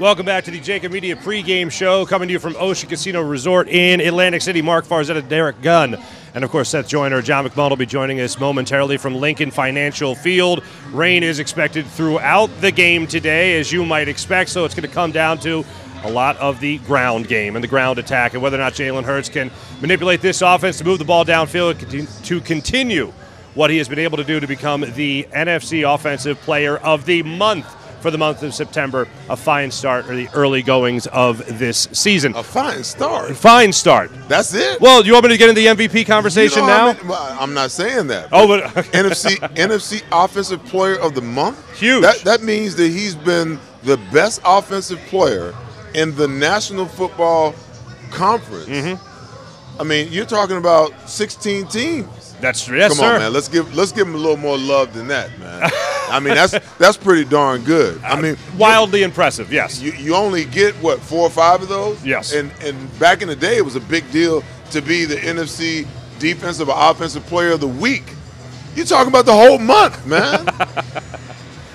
Welcome back to the JAKIB Media pregame show, coming to you from Ocean Casino Resort in Atlantic City. Mark Farzetta, Derek Gunn, and of course Seth Joyner. John McMullen will be joining us momentarily from Lincoln Financial Field. Rain is expected throughout the game today, as you might expect, so it's going to come down to a lot of the ground game and the ground attack, and whether or not Jalen Hurts can manipulate this offense to move the ball downfield to continue what he has been able to do to become the NFC Offensive Player of the Month for the month of September. A fine start, or the early goings of this season. A fine start? Fine start. That's it? Well, you want me to get into the MVP conversation now? I'm not saying that. Oh, but NFC Offensive Player of the Month? Huge. That means that he's been the best offensive player in the National Football Conference. Mm-hmm. I mean, you're talking about 16 teams. That's true. Yes, Come on, sir. man. Let's give him a little more love than that, man. I mean, that's pretty darn good. I mean, wildly impressive. Yes. You only get what, 4 or 5 of those? Yes. And back in the day, it was a big deal to be the NFC Defensive or Offensive Player of the Week. You're talking about the whole month, man.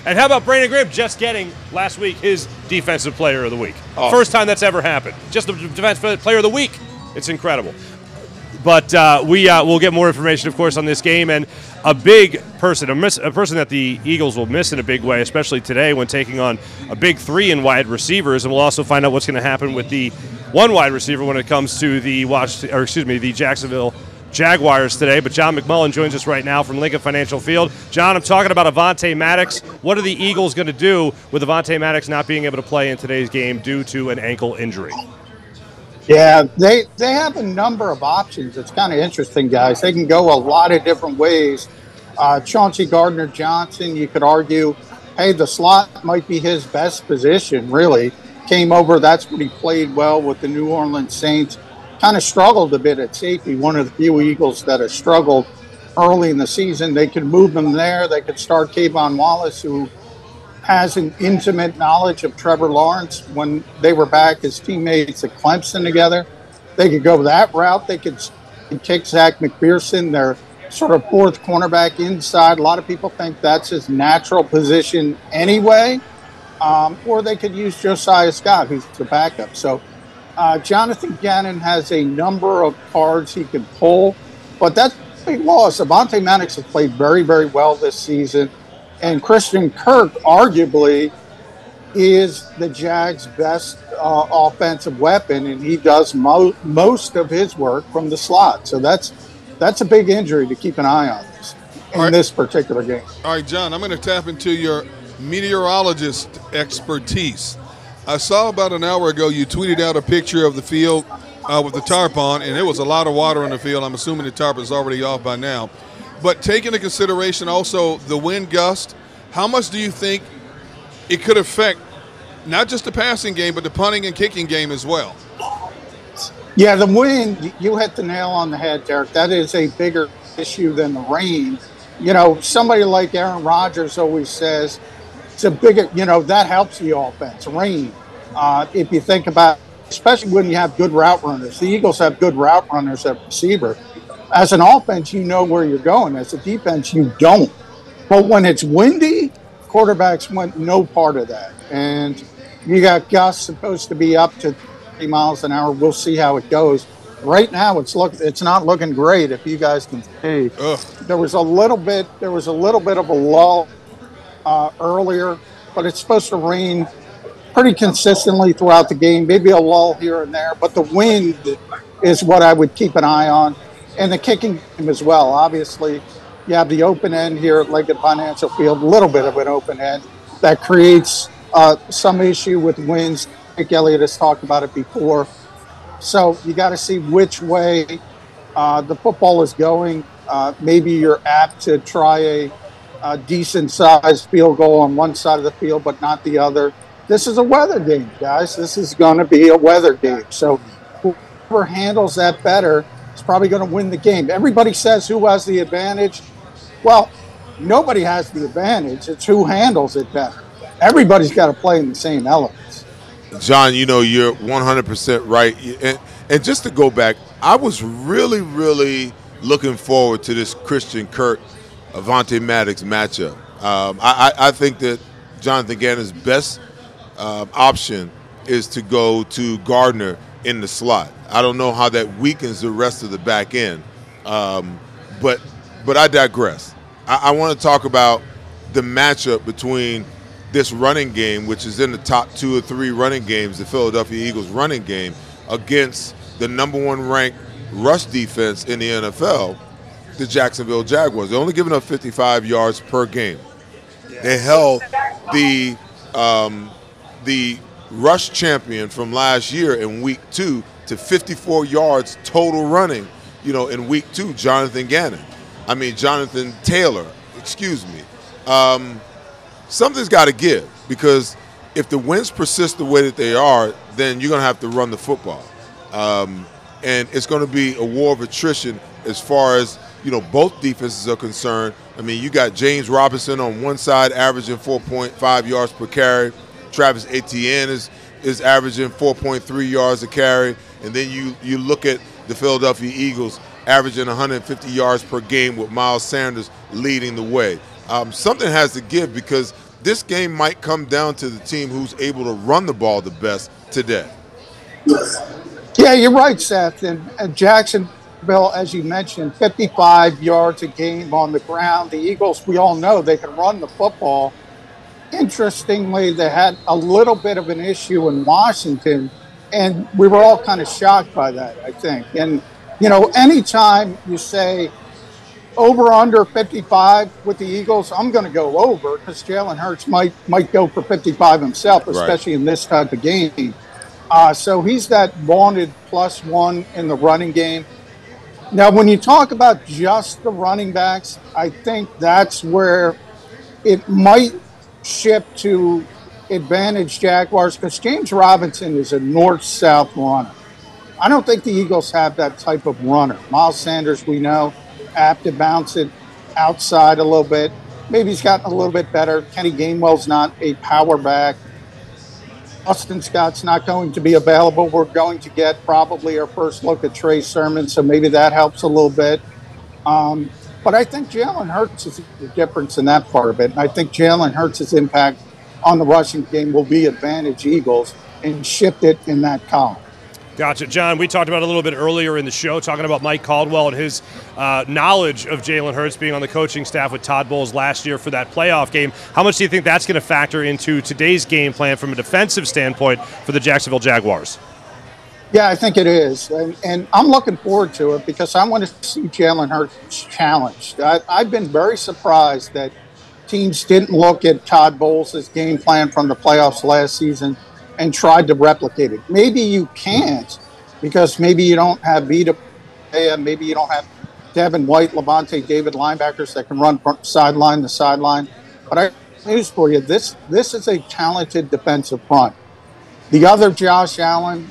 And how about Brandon Graham just getting last week his Defensive Player of the Week? Oh. First time that's ever happened. Just the Defensive Player of the Week. It's incredible. But we'll get more information, of course, on this game. And a big person, a person that the Eagles will miss in a big way, especially today when taking on a big 3 in wide receivers. And we'll also find out what's going to happen with the 1 wide receiver when it comes to the Jacksonville Jaguars today. But John McMullen joins us right now from Lincoln Financial Field. John, I'm talking about Avonte Maddox. What are the Eagles going to do with Avonte Maddox not being able to play in today's game due to an ankle injury? Yeah, they have a number of options. It's kind of interesting, guys. They can go a lot of different ways. Chauncey Gardner-Johnson, you could argue, hey, the slot might be his best position, really. Came over, that's what he played well with the New Orleans Saints. Kind of struggled a bit at safety, one of the few Eagles that have struggled early in the season. They could move him there. They could start Kayvon Wallace, who has an intimate knowledge of Trevor Lawrence when they were back as teammates at Clemson together. They could go that route. They could kick Zach McPherson, their sort of 4th cornerback inside. A lot of people think that's his natural position anyway. Or they could use Josiah Scott, who's the backup. So Jonathan Gannon has a number of cards he can pull, but that's a big loss. Avonte Maddox has played very, very well this season. And Christian Kirk, arguably, is the Jags' best offensive weapon, and he does most of his work from the slot. So that's a big injury to keep an eye on this particular game. All right, John, I'm going to tap into your meteorologist expertise. I saw about an hour ago you tweeted out a picture of the field with the tarp on, and there was a lot of water on the field. I'm assuming the tarp is already off by now. But take into consideration also the wind gust, how much do you think it could affect not just the passing game, but the punting and kicking game as well? Yeah, the wind, you hit the nail on the head, Derek. That is a bigger issue than the rain. You know, somebody like Aaron Rodgers always says, it's a bigger, that helps the offense, rain. If you think about, especially when you have good route runners. The Eagles have good route runners at receiver. As an offense, you know where you're going. As a defense, you don't. But when it's windy, quarterbacks want no part of that. And you got gusts supposed to be up to 30 miles an hour. We'll see how it goes. Right now, it's not looking great. If you guys can see, there was a little bit of a lull earlier, but it's supposed to rain pretty consistently throughout the game. Maybe a lull here and there, but the wind is what I would keep an eye on. And the kicking game as well. Obviously, you have the open end here at Lincoln Financial Field, a little bit of an open end that creates some issue with winds. Nick Elliott has talked about it before. So you got to see which way the football is going. Maybe you're apt to try a decent-sized field goal on one side of the field, but not the other. This is a weather game, guys. This is going to be a weather game. So whoever handles that better is probably going to win the game. Everybody says who has the advantage. Well, nobody has the advantage. It's who handles it better. Everybody's got to play in the same elements. John, you're 100% right. And just to go back, I was really, really looking forward to this Christian Kirk, Avonte Maddox matchup. I think that Jonathan Gannon's best option is to go to Gardner in the slot. I don't know how that weakens the rest of the back end, but I digress. I want to talk about the matchup between this running game, which is in the top 2 or 3 running games, the Philadelphia Eagles running game, against the #1 ranked rush defense in the NFL, the Jacksonville Jaguars. They're only giving up 55 yards per game. They held the rush champion from last year in week 2 to 54 yards total running, in week 2, Jonathan Taylor, excuse me. Something's got to give, because if the wins persist the way that they are, then you're going to have to run the football. And it's going to be a war of attrition as far as, both defenses are concerned. I mean, you got James Robinson on one side averaging 4.5 yards per carry. Travis Etienne is averaging 4.3 yards a carry. And then you look at the Philadelphia Eagles averaging 150 yards per game with Miles Sanders leading the way. Something has to give, because this game might come down to the team who's able to run the ball the best today. Yeah, you're right, Seth. And Jacksonville, as you mentioned, 55 yards a game on the ground. The Eagles, we all know they can run the football. Interestingly, they had a little bit of an issue in Washington, and we were all kind of shocked by that, I think. And, anytime you say over under 55 with the Eagles, I'm going to go over, because Jalen Hurts might go for 55 himself, especially in this type of game. So he's that vaunted +1 in the running game. Now, when you talk about just the running backs, I think that's where it might shift to advantage Jaguars, because James Robinson is a north-south runner. I don't think the Eagles have that type of runner. Miles Sanders, we know, apt to bounce it outside a little bit. Maybe he's gotten a little bit better. Kenny Gainwell's not a power back. Austin Scott's not going to be available. We're going to get probably our first look at Trey Sermon, so maybe that helps a little bit. But I think Jalen Hurts is the difference in that part of it. And I think Jalen Hurts' impact on the rushing game will be advantage Eagles and shift it in that column. Gotcha. John, we talked about it a little bit earlier in the show, talking about Mike Caldwell and his knowledge of Jalen Hurts being on the coaching staff with Todd Bowles last year for that playoff game. How much do you think that's going to factor into today's game plan from a defensive standpoint for the Jacksonville Jaguars? Yeah, I think it is. And I'm looking forward to it, because I want to see Jalen Hurts challenged. I've been very surprised that teams didn't look at Todd Bowles' game plan from the playoffs last season and tried to replicate it. Maybe you can't, because maybe you don't have Vita, maybe you don't have Devin White, Levante David linebackers that can run from sideline to sideline. But I have news for you. This is a talented defensive front. The other Josh Allen,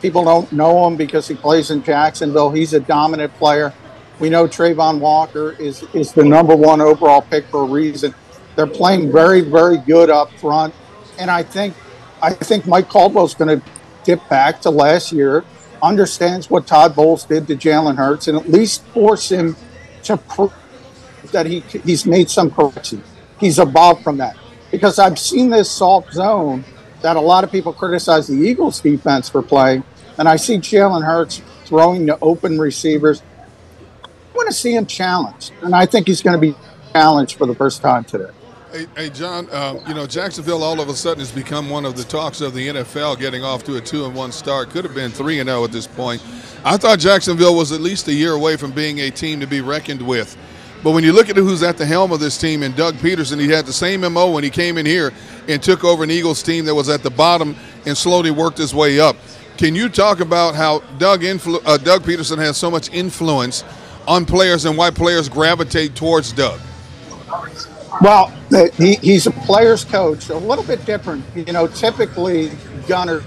people don't know him because he plays in Jacksonville. He's a dominant player. We know Trayvon Walker is the #1 overall pick for a reason. They're playing very, very good up front. And I think Mike Caldwell's going to dip back to last year, understands what Todd Bowles did to Jalen Hurts, and at least force him to prove that he's made some correction. He's evolved from that. Because I've seen this soft zone that a lot of people criticize the Eagles defense for playing, and I see Jalen Hurts throwing to open receivers. I want to see him challenged, and I think he's going to be challenged for the first time today. Hey, John, Jacksonville all of a sudden has become one of the talks of the NFL, getting off to a 2-1 start. Could have been 3-0 at this point. I thought Jacksonville was at least a year away from being a team to be reckoned with. But when you look at who's at the helm of this team, and Doug Peterson, he had the same MO when he came in here and took over an Eagles team that was at the bottom and slowly worked his way up. Can you talk about how Doug Peterson has so much influence on players and why players gravitate towards Doug? Well, he's a player's coach, a little bit different. Typically, Gunner,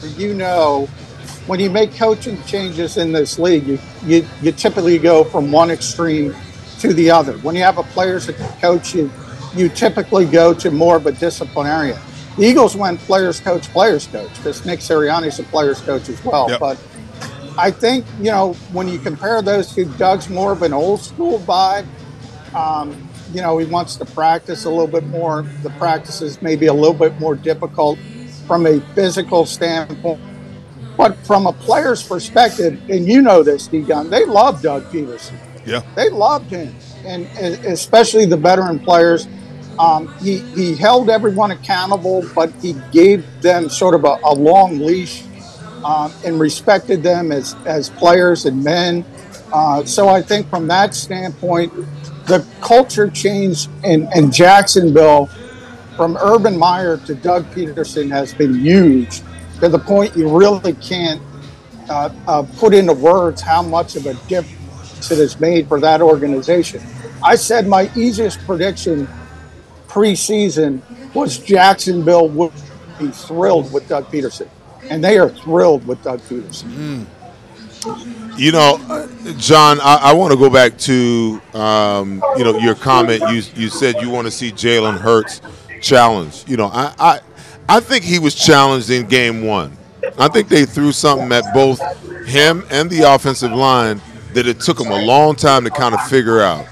when you make coaching changes in this league, you typically go from one extreme to the other. When you have a player's coach, you typically go to more of a disciplinarian. The Eagles went player's coach, because Nick Sirianni's a player's coach as well. Yep. But I think, when you compare those two, Doug's more of an old school vibe. He wants to practice a little bit more. The practices may be a little bit more difficult. from a physical standpoint. But from a player's perspective, and you know this, D-Gun, they love Doug Peterson. Yeah. They loved him, and especially the veteran players. He held everyone accountable, but he gave them sort of a long leash and respected them as players and men. So I think from that standpoint, the culture change in Jacksonville from Urban Meyer to Doug Peterson has been huge, to the point you really can't put into words how much of a difference it has made for that organization. I said my easiest prediction preseason was Jacksonville would be thrilled with Doug Peterson, and they are thrilled with Doug Peterson. You know, John, I want to go back to you know, your comment. You said you want to see Jalen Hurts challenged. You know, I think he was challenged in game one. I think they threw something at both him and the offensive line that it took him a long time to kind of figure out.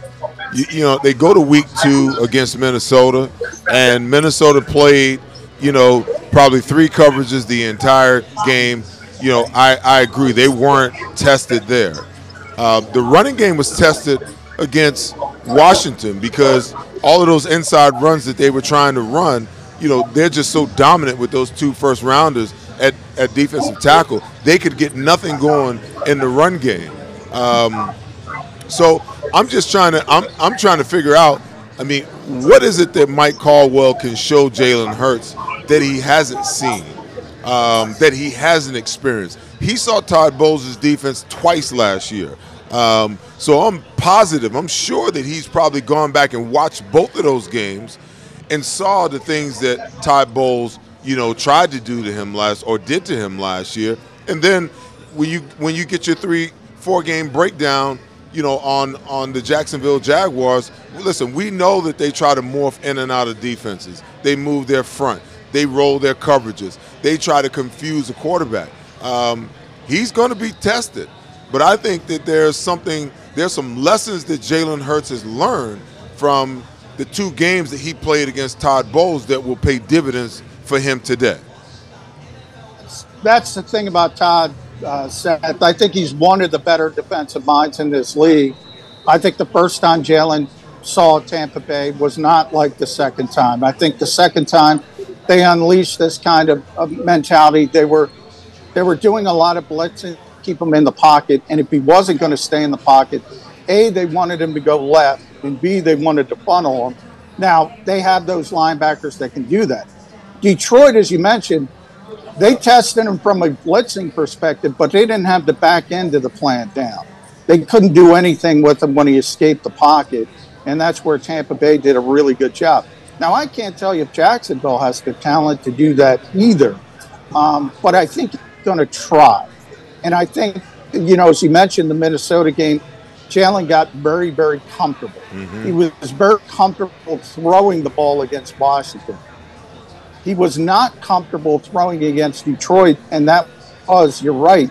You know, they go to week 2 against Minnesota, and Minnesota played, you know, probably 3 coverages the entire game. You know, I agree. They weren't tested there. The running game was tested against Washington because all of those inside runs that they were trying to run, you know, they're just so dominant with those 2 first-rounders at defensive tackle. They could get nothing going in the run game. So I'm just trying to I'm trying to figure out, I mean, what is it that Mike Caldwell can show Jalen Hurts that he hasn't seen, that he hasn't experienced? He saw Todd Bowles' defense twice last year. So I'm positive, I'm sure that he's probably gone back and watched both of those games and saw the things that Todd Bowles, you know, tried to do to him did to him last year. And then when you get your 3-4 game breakdown, you know, on the Jacksonville Jaguars, listen, we know that they try to morph in and out of defenses. They move their front. They roll their coverages. They try to confuse the quarterback. He's going to be tested. But I think that there's some lessons that Jalen Hurts has learned from the 2 games that he played against Todd Bowles that will pay dividends for him today. That's the thing about Todd, Seth. I think he's one of the better defensive minds in this league. I think the first time Jalen saw Tampa Bay was not like the second time. I think the second time they unleashed this kind of mentality. They were doing a lot of blitzing, keep him in the pocket, and if he wasn't going to stay in the pocket, A, they wanted him to go left, and B, they wanted to funnel him. Now, they have those linebackers that can do that. Detroit, as you mentioned, they tested him from a blitzing perspective, but they didn't have the back end of the plan down. They couldn't do anything with him when he escaped the pocket, and that's where Tampa Bay did a really good job. Now, I can't tell you if Jacksonville has the talent to do that either, but I think he's going to try. And I think, you know, as you mentioned, the Minnesota game, Jalen got very, very comfortable. He was very comfortable throwing the ball against Washington. He was not comfortable throwing against Detroit, and that was, you're right,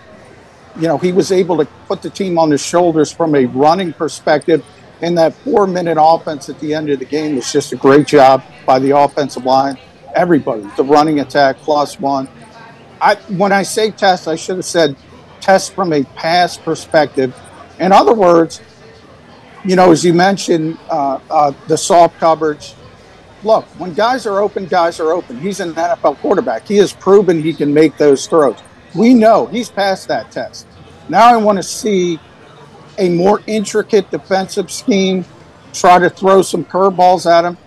you know, he was able to put the team on his shoulders from a running perspective, and that 4-minute offense at the end of the game was just a great job by the offensive line. Everybody, the running attack +1. When I say test, I should have said test from a pass perspective. In other words, you know, as you mentioned, the soft coverage. Look, when guys are open, guys are open. He's an NFL quarterback. He has proven he can make those throws. We know he's passed that test. Now I want to see a more intricate defensive scheme, try to throw some curveballs at him.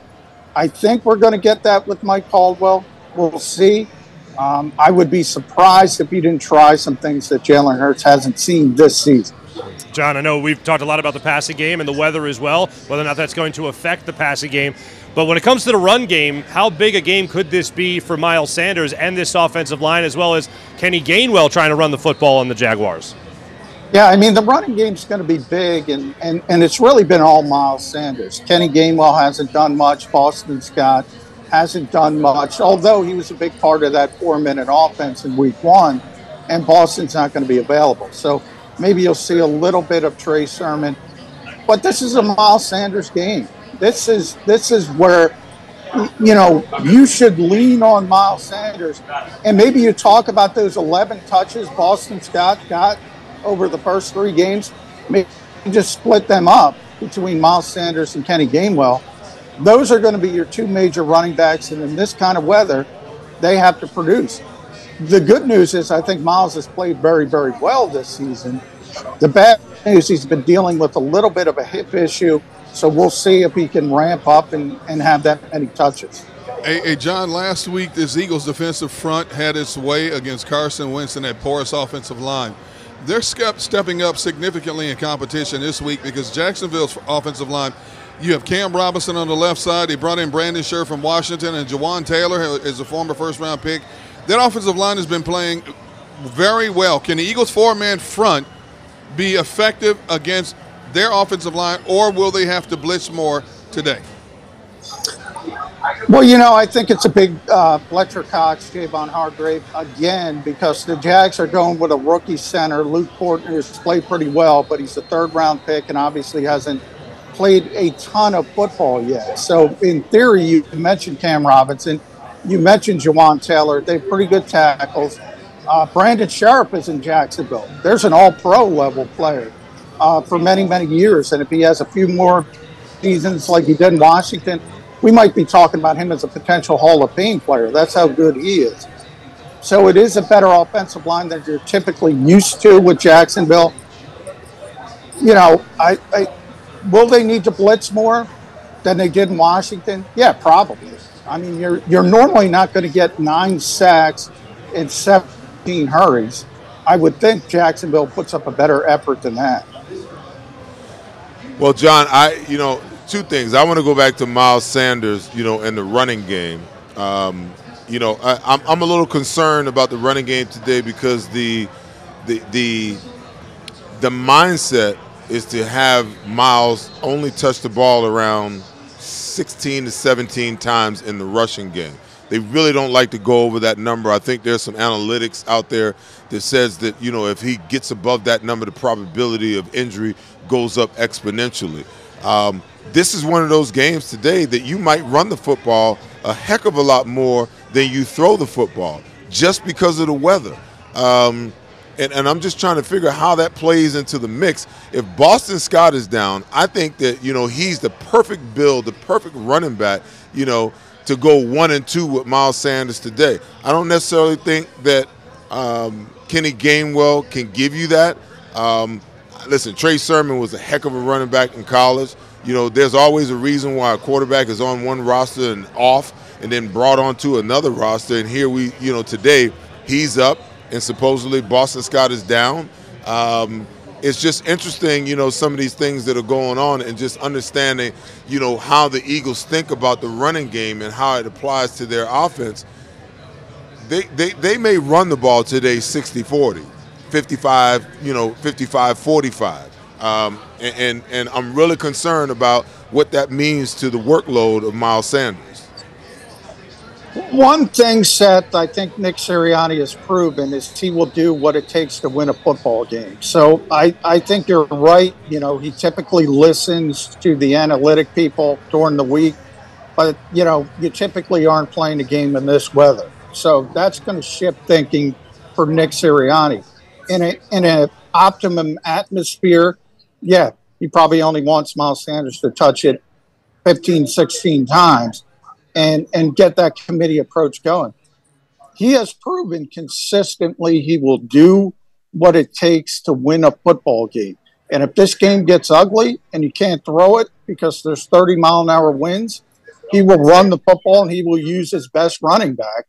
I think we're going to get that with Mike Caldwell. We'll see. I would be surprised if he didn't try some things that Jalen Hurts hasn't seen this season. John, I know we've talked a lot about the passing game and the weather as well, whether or not that's going to affect the passing game. But when it comes to the run game, how big a game could this be for Miles Sanders and this offensive line, as well as Kenny Gainwell trying to run the football on the Jaguars? Yeah, I mean, the running game's going to be big, and it's really been all Miles Sanders. Kenny Gainwell hasn't done much. Boston Scott hasn't done much, although he was a big part of that 4-minute offense in week 1, and Boston's not going to be available. So maybe you'll see a little bit of Trey Sermon. But this is a Miles Sanders game. This is where you know, you should lean on Miles Sanders. And maybe you talk about those 11 touches Boston Scott got over the first 3 games. Maybe just split them up between Miles Sanders and Kenny Gainwell. Those are going to be your 2 major running backs. And in this kind of weather, they have to produce. The good news is I think Miles has played very, very well this season. The bad news, he's been dealing with a little bit of a hip issue. So we'll see if he can ramp up and have that many touches. Hey, John, last week this Eagles defensive front had its way against Carson Wentz and that porous offensive line. They're stepping up significantly in competition this week because Jacksonville's offensive line, you have Cam Robinson on the left side. They brought in Brandon Scherr from Washington, and Jawan Taylor is a former first-round pick. That offensive line has been playing very well. Can the Eagles' 4-man front be effective against their offensive line, or will they have to blitz more today? Well, you know, I think it's a big Fletcher Cox, Javon Hargrave again, because the Jags are going with a rookie center. Luke Portner has played pretty well, but he's a 3rd-round pick and obviously hasn't played a ton of football yet. So in theory, you mentioned Cam Robinson, you mentioned Jawan Taylor. They have pretty good tackles. Brandon Scherr is in Jacksonville. There's an all-pro level player for many, many years. And if he has a few more seasons like he did in Washington, we might be talking about him as a potential Hall of Fame player. That's how good he is. So it is a better offensive line than you're typically used to with Jacksonville. You know, will they need to blitz more than they did in Washington? Yeah, probably. I mean, you're normally not going to get 9 sacks and 17 hurries. I would think Jacksonville puts up a better effort than that. Well, John, 2 things. I want to go back to Miles Sanders, and the running game. I'm a little concerned about the running game today because the mindset is to have Miles only touch the ball around 16 to 17 times in the rushing game. They really don't like to go over that number. I think there's some analytics out there that says that, if he gets above that number, the probability of injury goes up exponentially. This is one of those games today that you might run the football a heck of a lot more than you throw the football just because of the weather. And I'm just trying to figure out how that plays into the mix. If Boston Scott is down, I think that, he's the perfect build, the perfect running back, to go 1 and 2 with Miles Sanders today. I don't necessarily think that Kenny Gainwell can give you that. Listen, Trey Sermon was a heck of a running back in college. There's always a reason why a quarterback is on one roster and off and then brought onto another roster. And here we, today he's up and supposedly Boston Scott is down. It's just interesting, some of these things that are going on and just understanding, how the Eagles think about the running game and how it applies to their offense. They may run the ball today 60-40, 55, 55-45. And I'm really concerned about what that means to the workload of Miles Sanders. One thing, Seth, I think Nick Sirianni has proven is he will do what it takes to win a football game. So I think you're right. He typically listens to the analytic people during the week. But, you typically aren't playing a game in this weather. So that's going to shift thinking for Nick Sirianni. In an optimum atmosphere, yeah, he probably only wants Miles Sanders to touch it 15, 16 times and get that committee approach going. He has proven consistently he will do what it takes to win a football game. And if this game gets ugly and you can't throw it because there's 30-mile-an-hour winds, he will run the football and he will use his best running back.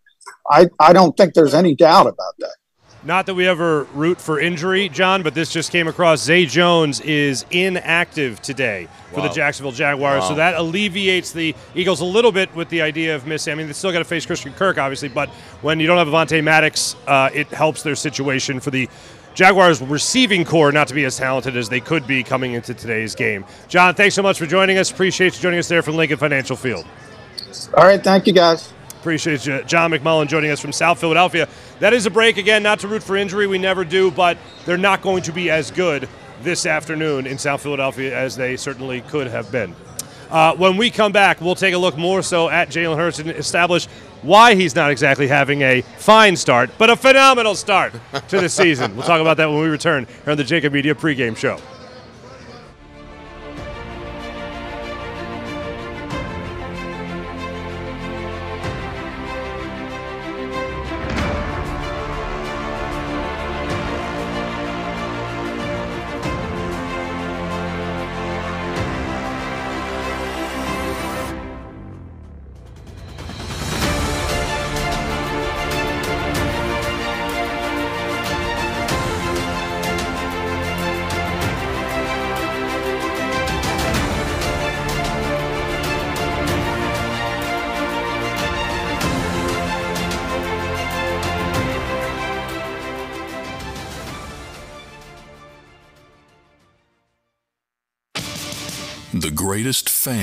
I don't think there's any doubt about that. Not that we ever root for injury, John, but this just came across. Zay Jones is inactive today for the Jacksonville Jaguars, so that alleviates the Eagles a little bit with the idea of missing. I mean, they still got to face Christian Kirk, obviously, but when you don't have Avonte Maddox, it helps their situation for the Jaguars receiving core not to be as talented as they could be coming into today's game. John, thanks so much for joining us. Appreciate you joining us there from Lincoln Financial Field. All right, thank you, guys. Appreciate you. John McMullen joining us from South Philadelphia. That is a break. Again, not to root for injury. We never do, but they're not going to be as good this afternoon in South Philadelphia as they certainly could have been. When we come back, we'll take a look more so at Jalen Hurts and establish why he's not exactly having a fine start, but a phenomenal start to the season. We'll talk about that when we return here on the JAKIB Media Pregame Show. The greatest fan.